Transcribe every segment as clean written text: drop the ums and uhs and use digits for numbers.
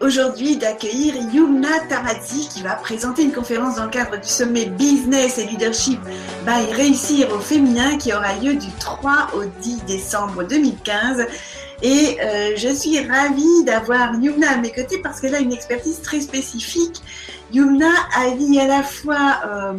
aujourd'hui d'accueillir Yumna Taradzi qui va présenter une conférence dans le cadre du sommet Business et Leadership by Réussir au féminin qui aura lieu du 3 au 10 décembre 2015. Et je suis ravie d'avoir Yumna à mes côtés parce qu'elle a une expertise très spécifique. Yumna allie à la fois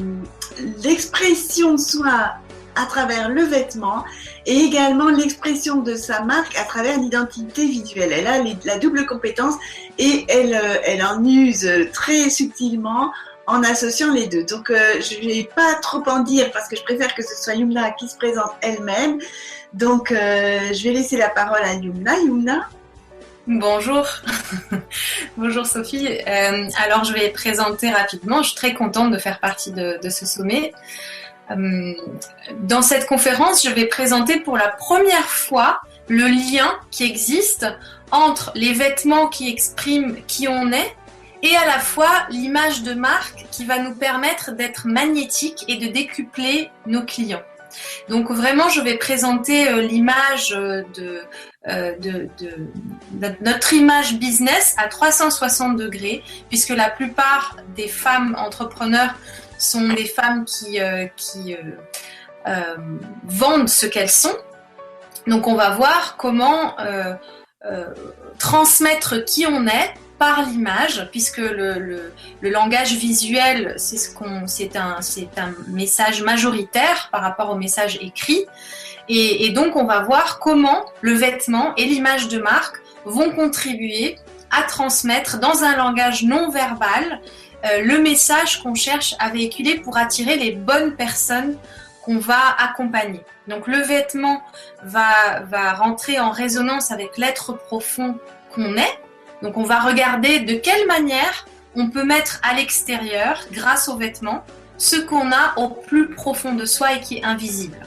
l'expression de soi à travers le vêtement et également l'expression de sa marque à travers l'identité visuelle. Elle a la double compétence et elle en use très subtilement en associant les deux. Donc je ne vais pas trop en dire parce que je préfère que ce soit Yumna qui se présente elle-même. Donc je vais laisser la parole à Yumna. Yumna. Bonjour, bonjour Sophie. Alors je vais présenter rapidement. Je suis très contente de faire partie de ce sommet. Dans cette conférence, je vais présenter pour la première fois le lien qui existe entre les vêtements qui expriment qui on est et à la fois l'image de marque qui va nous permettre d'être magnétique et de décupler nos clients. Donc vraiment, je vais présenter l'image de notre image business à 360 degrés, puisque la plupart des femmes entrepreneurs sont des femmes qui vendent ce qu'elles sont. Donc on va voir comment transmettre qui on est par l'image, puisque le langage visuel, c'est un message majoritaire par rapport au message écrit. Et donc on va voir comment le vêtement et l'image de marque vont contribuer à transmettre dans un langage non verbal le message qu'on cherche à véhiculer pour attirer les bonnes personnes qu'on va accompagner. Donc le vêtement va rentrer en résonance avec l'être profond qu'on est. Donc on va regarder de quelle manière on peut mettre à l'extérieur, grâce aux vêtements, ce qu'on a au plus profond de soi et qui est invisible.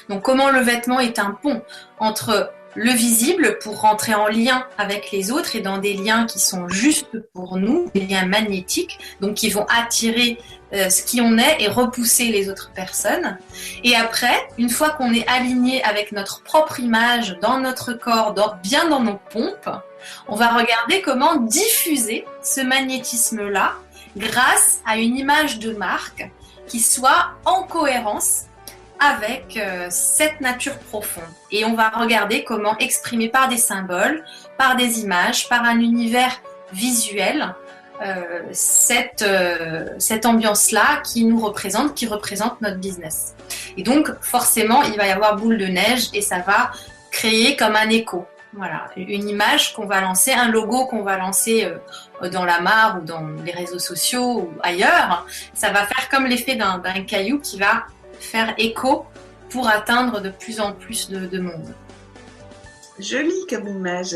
Donc comment le vêtement est un pont entre le visible pour rentrer en lien avec les autres et dans des liens qui sont justes pour nous, des liens magnétiques, donc qui vont attirer ce qui on est et repousser les autres personnes. Et après, une fois qu'on est aligné avec notre propre image dans notre corps, bien dans nos pompes, on va regarder comment diffuser ce magnétisme-là grâce à une image de marque qui soit en cohérence avec cette nature profonde. Et on va regarder comment exprimer par des symboles, par des images, par un univers visuel, cette ambiance-là qui nous représente, qui représente notre business. Et donc, forcément, il va y avoir boule de neige et ça va créer comme un écho. Voilà, une image qu'on va lancer, un logo qu'on va lancer dans la mare ou dans les réseaux sociaux ou ailleurs. Ça va faire comme l'effet d'un caillou qui va faire écho pour atteindre de plus en plus de monde. Joli comme image.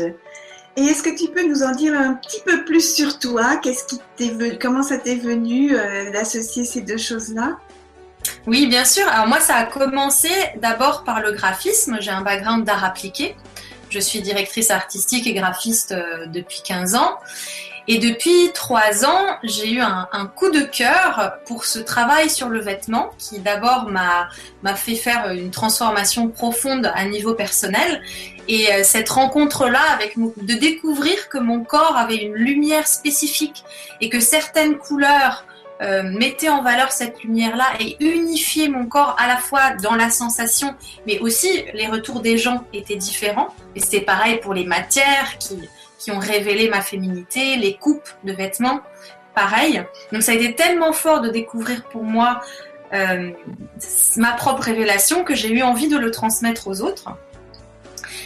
Et est-ce que tu peux nous en dire un petit peu plus sur toi ? Comment ça t'est venu d'associer ces deux choses-là ? Oui, bien sûr. Alors moi, ça a commencé d'abord par le graphisme. J'ai un background d'art appliqué. Je suis directrice artistique et graphiste depuis 15 ans. Et depuis 3 ans, j'ai eu un coup de cœur pour ce travail sur le vêtement qui d'abord m'a fait faire une transformation profonde à niveau personnel. Et cette rencontre-là, de découvrir que mon corps avait une lumière spécifique et que certaines couleurs mettaient en valeur cette lumière-là et unifiaient mon corps à la fois dans la sensation, mais aussi les retours des gens étaient différents. Et c'était pareil pour les matières qui ont révélé ma féminité, les coupes de vêtements, pareil. Donc ça a été tellement fort de découvrir pour moi ma propre révélation que j'ai eu envie de le transmettre aux autres.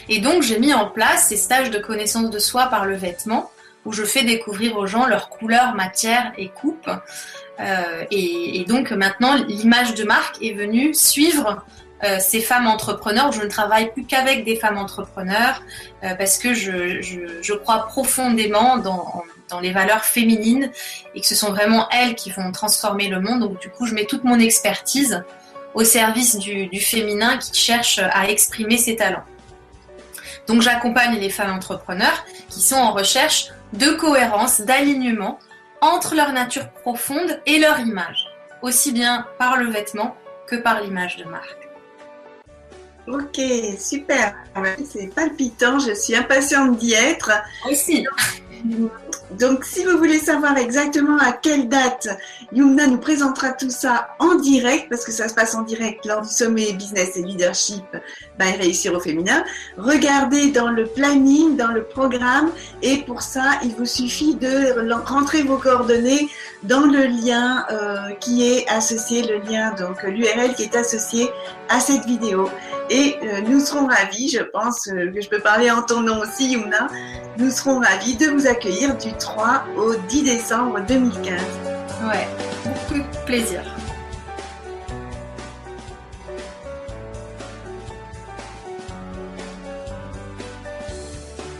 Et donc j'ai mis en place ces stages de connaissance de soi par le vêtement où je fais découvrir aux gens leurs couleurs, matières et coupes. Et donc maintenant l'image de marque est venue suivre ces femmes entrepreneurs. Je ne travaille plus qu'avec des femmes entrepreneurs parce que je crois profondément dans les valeurs féminines et que ce sont vraiment elles qui vont transformer le monde. Donc du coup, je mets toute mon expertise au service du féminin qui cherche à exprimer ses talents. Donc j'accompagne les femmes entrepreneurs qui sont en recherche de cohérence, d'alignement entre leur nature profonde et leur image, aussi bien par le vêtement que par l'image de marque. Ok, super. C'est palpitant, je suis impatiente d'y être. Aussi. Donc, si vous voulez savoir exactement à quelle date Yumna nous présentera tout ça en direct, parce que ça se passe en direct lors du sommet Business et Leadership Réussir au féminin, regardez dans le planning, dans le programme, et pour ça, il vous suffit de rentrer vos coordonnées dans le lien qui est associé, le lien, donc l'URL qui est associé à cette vidéo. Et nous serons ravis, je pense que je peux parler en ton nom aussi, Yumna, nous serons ravis de vous accueillir du 3 au 10 décembre 2015. Ouais, beaucoup de plaisir.